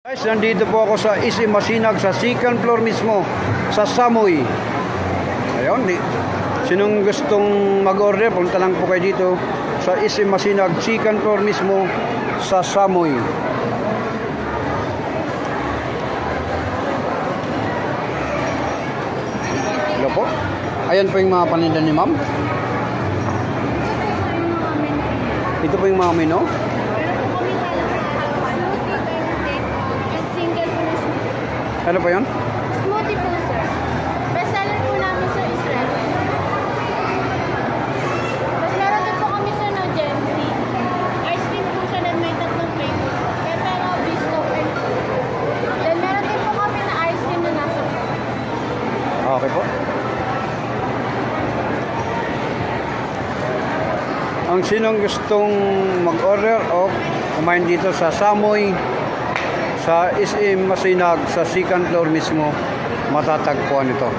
Guys, nandito po ako sa SM Masinag sa second floor mismo sa Samoy. Ayun, sinong gustong mag-order, punta lang po kayo dito sa SM Masinag second floor mismo sa Samoy. Hello po. Ayan po yung mga paninda ni ma'am. Ito po yung mga menu. Ano po yun? Smoothie po, sir. Bestseller po namin sa Israel. Tapos meron din po kami sa Gen Z. Ice cream po siya na may tatlong flavor. Pepero, bisco, and then meron din po kami na ice cream na nasa Okay po. Ang sinong gustong mag-order o kumain dito sa Samoy, sa SM Masinag, sa second floor mismo, matatagpuan ito.